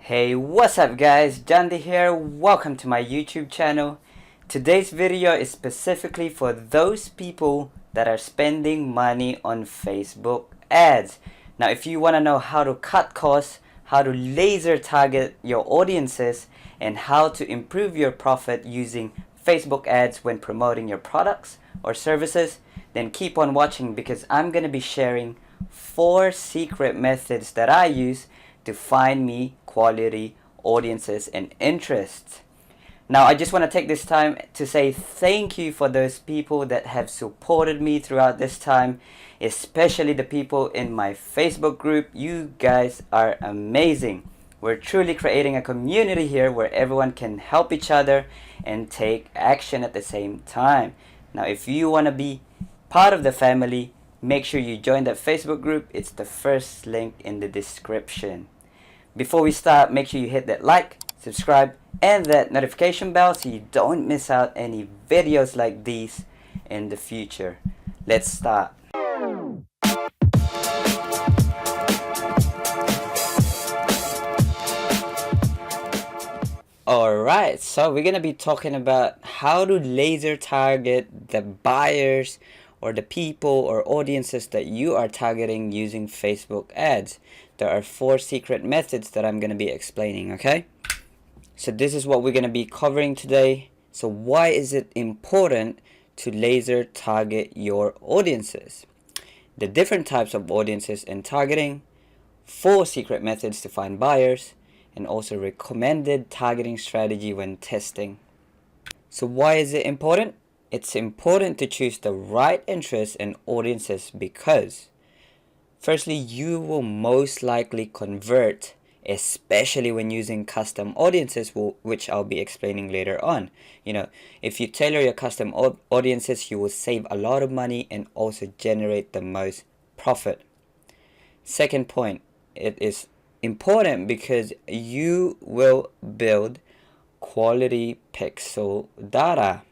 Hey, what's up guys? Jandy here. Welcome to my YouTube channel. Today's video is specifically for those people that are spending money on Facebook ads. Now, if you want to know how to cut costs, how to laser target your audiences, and how to improve your profit using Facebook ads when promoting your products or services, then keep on watching because I'm going to be sharing 4 secret methods that I use to find me quality audiences and interests. Now, I just want to take this time to say thank you for those people that have supported me throughout this time, especially the people in my Facebook group. You guys are amazing. We're truly creating a community here where everyone can help each other and take action at the same time. Now, if you want to be part of the family, make sure you join that Facebook group. It's the first link in the description. Before we start, make sure you hit that like, subscribe, and that notification bell so you don't miss out any videos like these in the future. Let's start. Alright, so we're gonna be talking about how to laser target the buyers or the people or audiences that you are targeting using Facebook ads. There are 4 secret methods that I'm going to be explaining, okay? So this is what we're going to be covering today. So why is it important to laser target your audiences? The different types of audiences and targeting, 4 secret methods to find buyers, and also recommended targeting strategy when testing. So why is it important? It's important to choose the right interests and audiences because firstly, you will most likely convert, especially when using custom audiences, which I'll be explaining later on. You know, if you tailor your custom audiences, you will save a lot of money and also generate the most profit. Second point, it is important because you will build quality pixel data.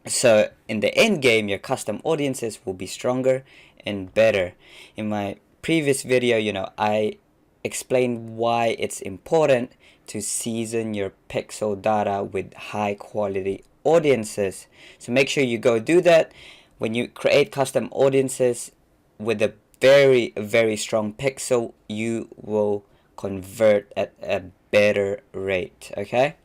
So in the end game, your custom audiences will be stronger and better. In my previous video, I explained why it's important to season your pixel data with high quality audiences. So make sure you go do that. When you create custom audiences with a very, very strong pixel, you will convert at a better rate, okay?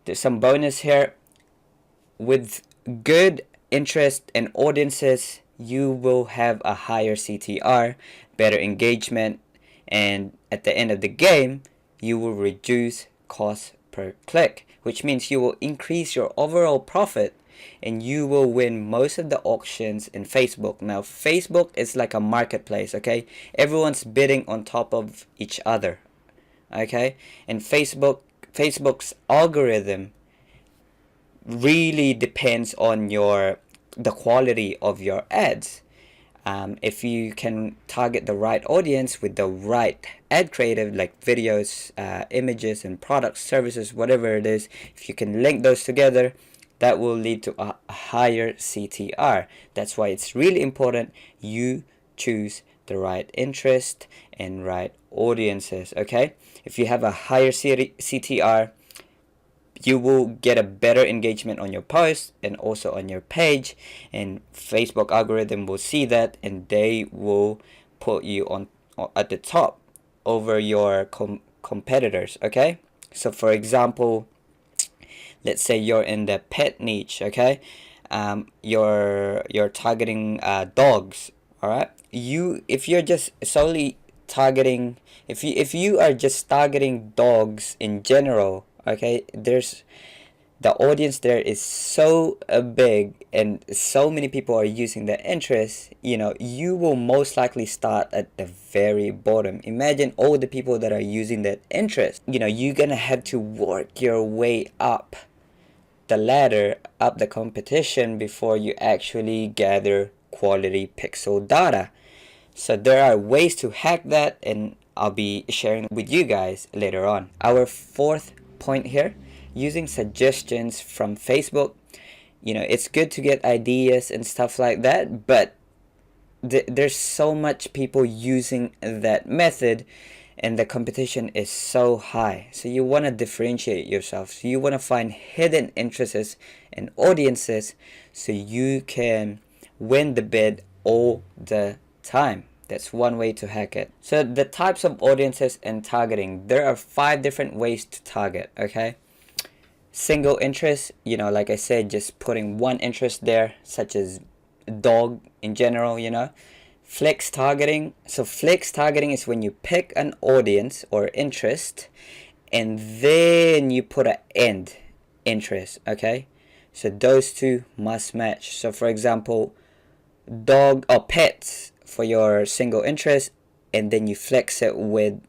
There's some bonus here. With good interest and audiences, you will have a higher CTR, better engagement, and at the end of the game, you will reduce cost per click, which means you will increase your overall profit and you will win most of the auctions in Facebook. Now, Facebook is like a marketplace, okay? Everyone's bidding on top of each other, okay? And Facebook's algorithm really depends on the quality of your ads. If you can target the right audience with the right ad creative like videos, images and products, services, whatever it is, if you can link those together, that will lead to a higher CTR. That's why it's really important you choose the right interest and right audiences, okay? If you have a higher CTR, you will get a better engagement on your post and also on your page, and Facebook algorithm will see that and they will put you on at the top over your competitors, okay? So for example, let's say you're in the pet niche, okay? You're targeting dogs, all right? If you're just solely targeting, if you are just targeting dogs in general, okay, the audience there is so big and so many people are using the interest, you will most likely start at the very bottom. Imagine all the people that are using that interest. You're gonna have to work your way up the ladder, up the competition before you actually gather quality pixel data. So there are ways to hack that and I'll be sharing with you guys later on. Our 4th point here, using suggestions from Facebook. It's good to get ideas and stuff like that, but there's so much people using that method and the competition is so high. So you want to differentiate yourself. So you want to find hidden interests and audiences so you can win the bid all the time. That's one way to hack it. So the types of audiences and targeting, there are 5 different ways to target, okay? Single interest, like I said, just putting one interest there, such as dog in general, Flex targeting. So flex targeting is when you pick an audience or interest and then you put an end interest, okay? So those two must match. So for example, dog or pets for your single interest, and then you flex it with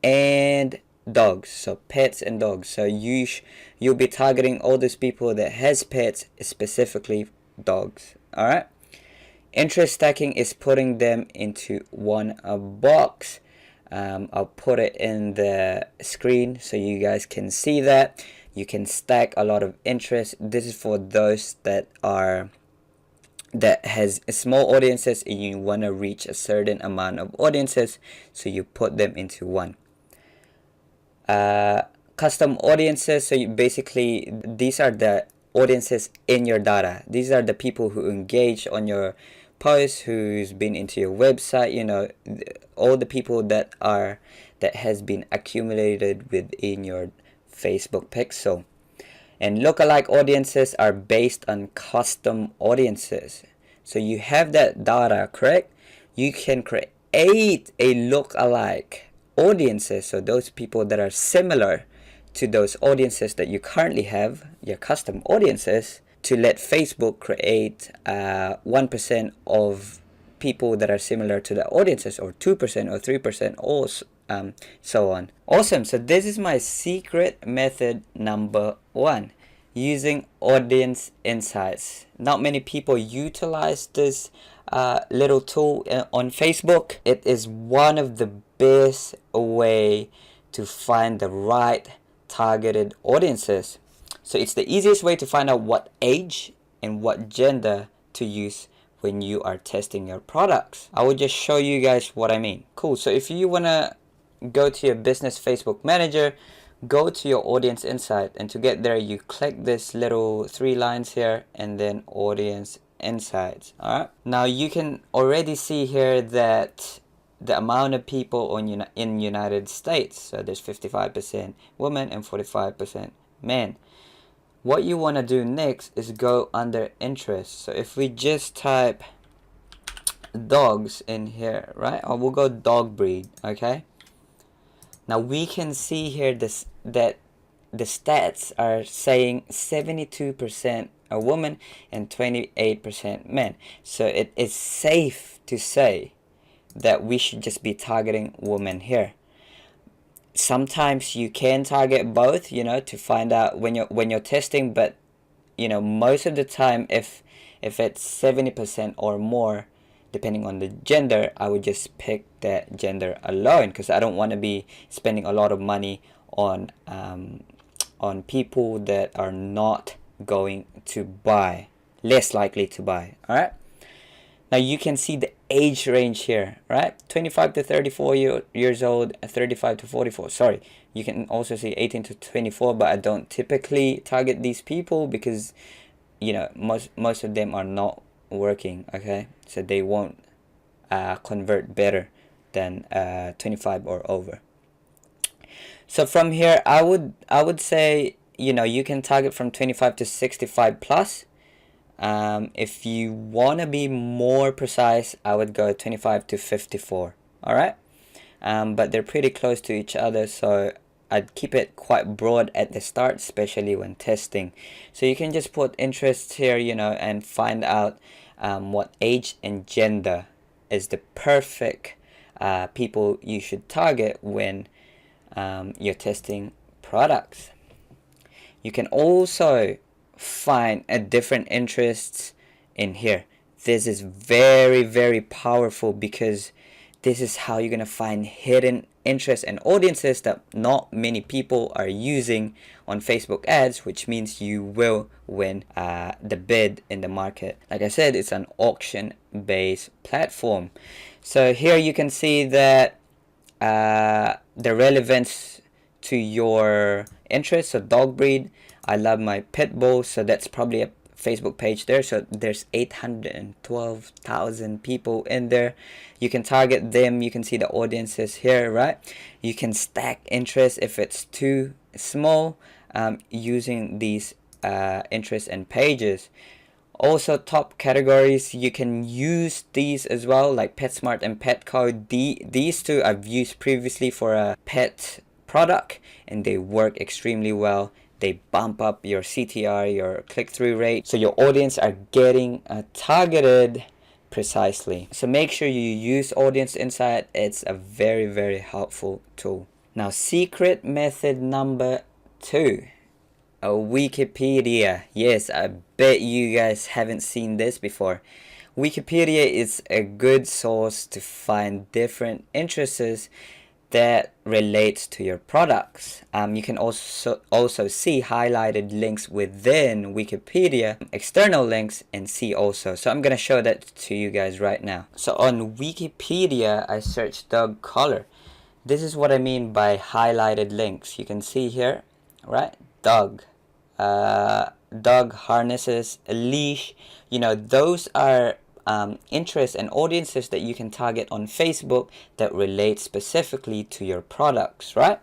and dogs. So pets and dogs. So you'll be targeting all those people that has pets, specifically dogs. All right. Interest stacking is putting them into one box. I'll put it in the screen so you guys can see that. You can stack a lot of interest. This is for those that has small audiences and you want to reach a certain amount of audiences, so you put them into one. Custom audiences, so basically these are the audiences in your data. These are the people who engage on your post, who's been into your website, all the people that has been accumulated within your Facebook pixel. And lookalike audiences are based on custom audiences. So you have that data, correct? You can create a lookalike audiences, so those people that are similar to those audiences that you currently have, your custom audiences, to let Facebook create 1% of people that are similar to the audiences, or 2% or 3%, or so on. Awesome. So this is my secret method number 1, using audience insights. Not many people utilize this little tool on Facebook. It is one of the best way to find the right targeted audiences. So it's the easiest way to find out what age and what gender to use when you are testing your products. I will just show you guys what I mean. Cool. So if you want to go to your business Facebook manager, go to your audience insight, and to get there you click this little 3 lines here and then audience insights. All right, now you can already see here that the amount of people in United States, so there's 55% women and 45% men. What you want to do next is go under interest. So if we just type dogs in here, right, or we'll go dog breed, okay? Now we can see here that the stats are saying 72% are women and 28% men. So it is safe to say that we should just be targeting women here. Sometimes you can target both, to find out when you're testing, but most of the time if it's 70% or more, depending on the gender, I would just pick that gender alone, because I don't want to be spending a lot of money on people that are not going to buy, less likely to buy. All right. Now you can see the age range here, right? 25 to 34 years old, 35 to 44. Sorry, you can also see 18 to 24, but I don't typically target these people because, most of them are not working, okay? So they won't convert better than 25 or over. So from here, I would say, you can target from 25 to 65 plus. If you want to be more precise, I would go 25 to 54. All right. But they're pretty close to each other, so I'd keep it quite broad at the start, especially when testing. So you can just put interests here, and find out what age and gender is the perfect people you should target when you're testing products. You can also find a different interests in here. This is very, very powerful, because this is how you're gonna find hidden interests and audiences that not many people are using on Facebook ads, which means you will win the bid in the market. Like I said, it's an auction based platform. So here you can see that the relevance to your interest. So dog breed, I love my pit bull, so that's probably a Facebook page there. So there's 812,000 people in there. You can target them. You can see the audiences here, right? You can stack interest if it's too small, using these interests and pages. Also, top categories, you can use these as well, like PetSmart and Petco. These two I've used previously for a pet product, and they work extremely well. They bump up your CTR, your click-through rate, so your audience are getting targeted precisely. So make sure you use Audience Insight. It's a very, very helpful tool. Now, secret method number 2. Wikipedia. Yes, I bet you guys haven't seen this before. Wikipedia is a good source to find different interests that relates to your products. You can also see highlighted links within Wikipedia, external links, and see also. So I'm gonna show that to you guys right now. So on Wikipedia, I searched dog collar. This is what I mean by highlighted links. You can see here, right? Dog harnesses, a leash. Those are interests and audiences that you can target on Facebook that relate specifically to your products, right?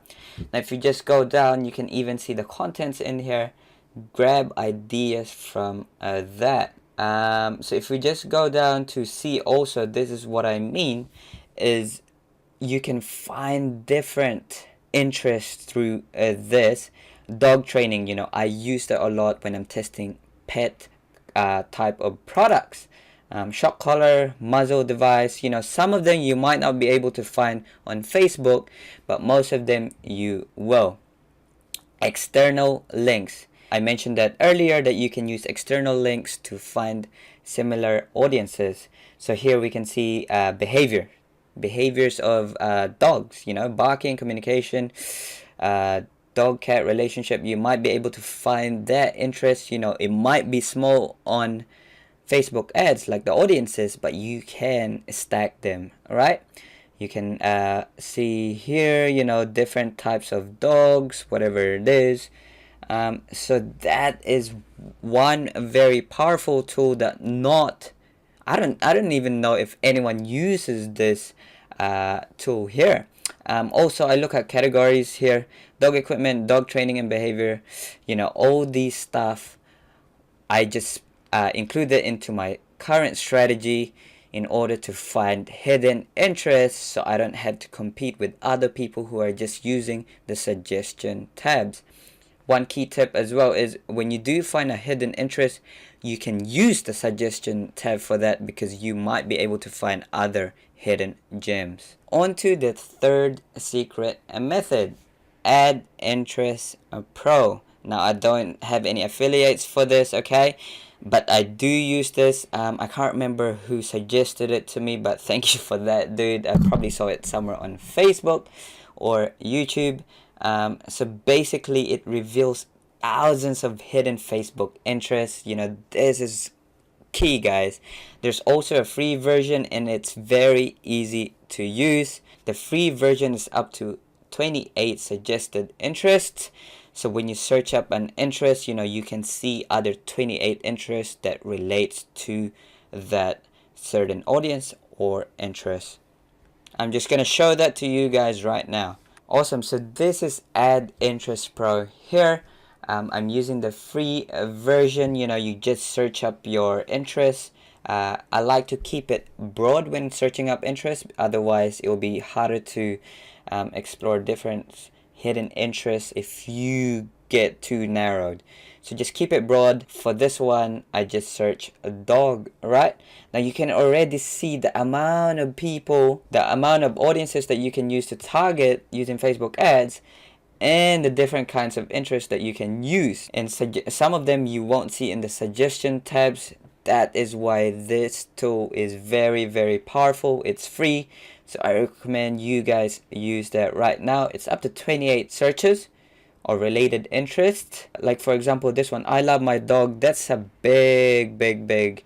Now, if you just go down, you can even see the contents in here. Grab ideas from that. So if we just go down to see also, this is what I mean, is you can find different interests through this. Dog training, I use that a lot when I'm testing pet type of products. Shock collar, muzzle device, some of them you might not be able to find on Facebook, but most of them you will. External links. I mentioned that earlier, that you can use external links to find similar audiences. So here we can see behaviors of dogs, barking, communication, dog-cat relationship. You might be able to find that interest. It might be small on Facebook ads like the audiences, but you can stack them, right? You can see here, different types of dogs, whatever it is. So that is one very powerful tool that I don't even know if anyone uses this tool here. Also, I look at categories here: dog equipment, dog training and behavior. All these stuff I just include it into my current strategy in order to find hidden interests, so I don't have to compete with other people who are just using the suggestion tabs. One key tip as well is, when you do find a hidden interest, you can use the suggestion tab for that, because you might be able to find other hidden gems. On to the third secret method, AddInterestPro. Now, I don't have any affiliates for this, okay? But I do use this. I can't remember who suggested it to me, but thank you for that, dude. I probably saw it somewhere on Facebook or YouTube. So basically, it reveals thousands of hidden Facebook interests. This is key, guys. There's also a free version, and it's very easy to use. The free version is up to 28 suggested interests. So when you search up an interest, you can see other 28 interests that relates to that certain audience or interest. I'm just going to show that to you guys right now. Awesome. So this is AddInterestPro here. I'm using the free version. You just search up your interests. I like to keep it broad when searching up interests. Otherwise, it will be harder to explore different hidden interests if you get too narrowed. So just keep it broad. For this one, I just search a dog, right? Now you can already see the amount of people, the amount of audiences that you can use to target using Facebook ads, and the different kinds of interests that you can use. And some of them you won't see in the suggestion tabs. That is why this tool is very, very powerful. It's free. So I recommend you guys use that right now. It's up to 28 searches or related interests. Like for example, this one, I love my dog. That's a big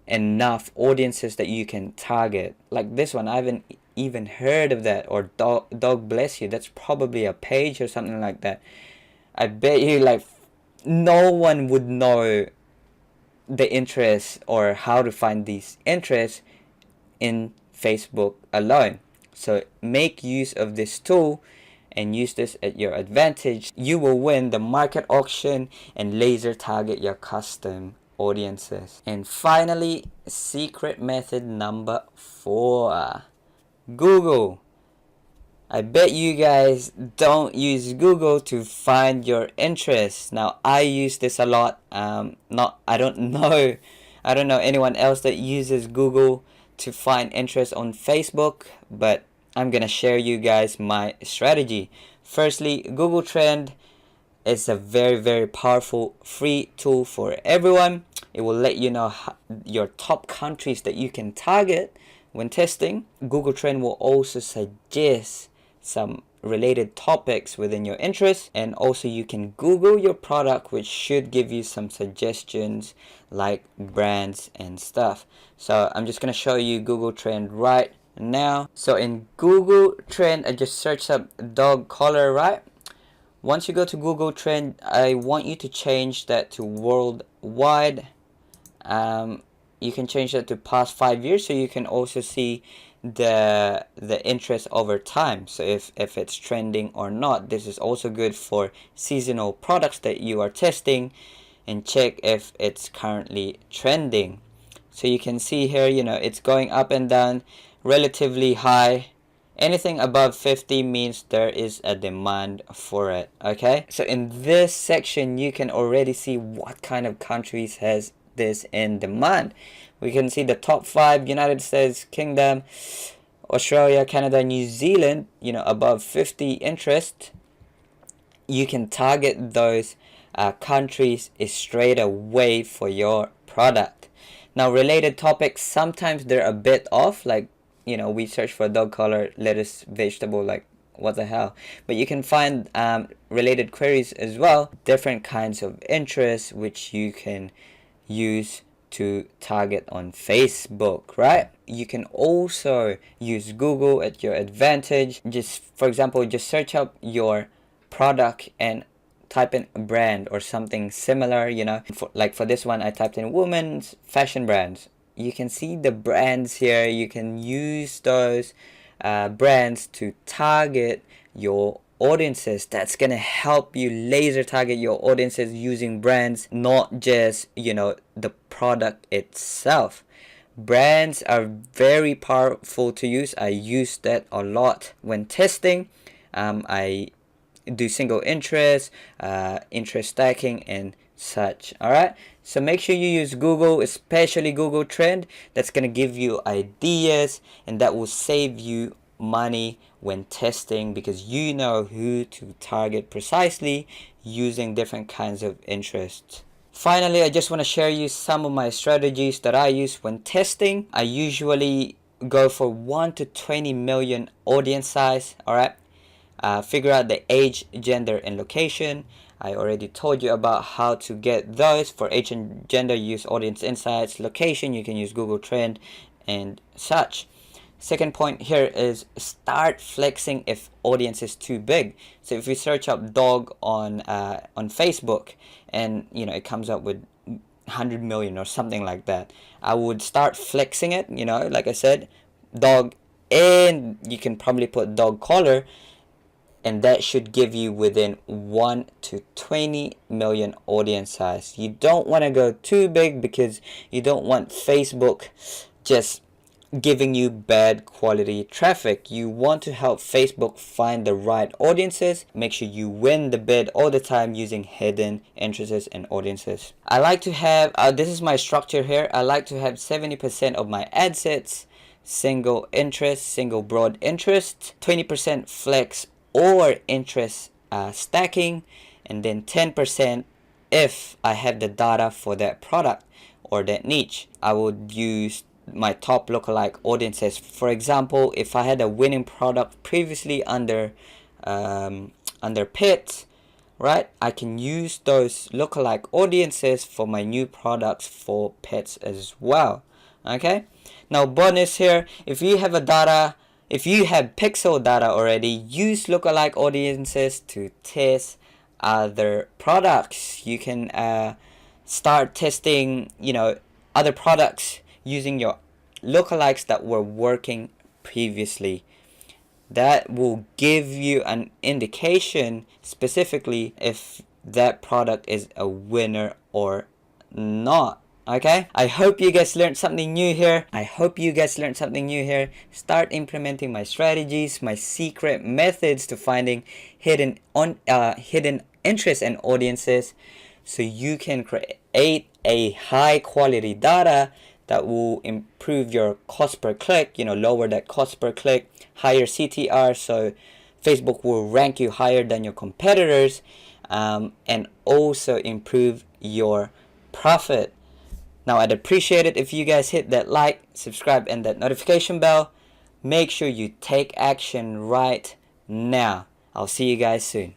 enough audiences that you can target. Like this one, I haven't even heard of that. Or dog bless you, that's probably a page or something like that. I bet you like no one would know the interests or how to find these interests in Facebook alone. So make use of this tool and use this at your advantage. You will win the market auction and laser target your custom audiences. And finally, secret method number 4, Google. I bet you guys don't use Google to find your interests. Now I use this a lot. I don't know anyone else that uses Google to find interest on Facebook, but I'm gonna share you guys my strategy. Firstly, Google Trend is a very powerful free tool for everyone. It will let you know your top countries that you can target when testing. Google Trend will also suggest some related topics within your interest, and also you can Google your product, which should give you some suggestions like brands and stuff. So I'm just gonna show you Google Trend right now. So in Google Trend, I just searched up dog collar, right? Once you go to Google Trend, I want you to change that to worldwide. You can change that to past 5 years, so you can also see the interest over time. So if it's trending or not. This is also good for seasonal products that you are testing, and check if it's currently trending. So you can see here, it's going up and down, relatively high. Anything above 50 means there is a demand for it. Okay, so in this section you can already see what kind of countries has this in demand. We can see the top 5: United States Kingdom, Australia, Canada, New Zealand, above 50 interest. You can target those countries straight away for your product. Now, related topics, sometimes they're a bit off, like we search for dog collar, lettuce, vegetable, like what the hell. But you can find related queries as well, different kinds of interests which you can use to target on Facebook, right? You can also use Google at your advantage. Just for example, just search up your product and type in a brand or something similar. For this one, I typed in women's fashion brands. You can see the brands here. You can use those brands to target your audiences. That's gonna help you laser target your audiences using brands, not just the product itself. Brands are very powerful to use. I use that a lot when testing. I do single interest, interest stacking, and such. Alright, so make sure you use Google, especially Google Trend. That's gonna give you ideas, and that will save you money when testing, because you know who to target precisely using different kinds of interests. Finally, I just want to share you some of my strategies that I use when testing. I usually go for 1 to 20 million audience size. Alright, figure out the age, gender, and location. I already told you about how to get those. For age and gender, use Audience Insights. Location, you can use Google Trend and such. Second point here is start flexing if audience is too big. So if you search up dog on Facebook, and it comes up with 100 million or something like that, I would start flexing it. Like I said, dog, and you can probably put dog collar, and that should give you within 1 to 20 million audience size. You don't want to go too big, because you don't want Facebook just giving you bad quality traffic. You want to help Facebook find the right audiences. Make sure you win the bid all the time using hidden interests and audiences. I like to have, this is my structure here, I like to have 70% of my ad sets single interest, single broad interest, 20% flex or interest stacking, and then 10% if I have the data for that product or that niche. I would use my top lookalike audiences. For example, if I had a winning product previously under pets, right, I can use those lookalike audiences for my new products for pets as well. Okay, now bonus here, if you have a data, If you have pixel data already, use lookalike audiences to test other products. You can start testing, other products using your lookalikes that were working previously. That will give you an indication specifically if that product is a winner or not. Okay, I hope you guys learned something new here. Start implementing my strategies, my secret methods to finding hidden interest and audiences, so you can create a high quality data that will improve your cost per click, lower that cost per click, higher CTR, so Facebook will rank you higher than your competitors, and also improve your profit. Now, I'd appreciate it if you guys hit that like, subscribe, and that notification bell. Make sure you take action right now. I'll see you guys soon.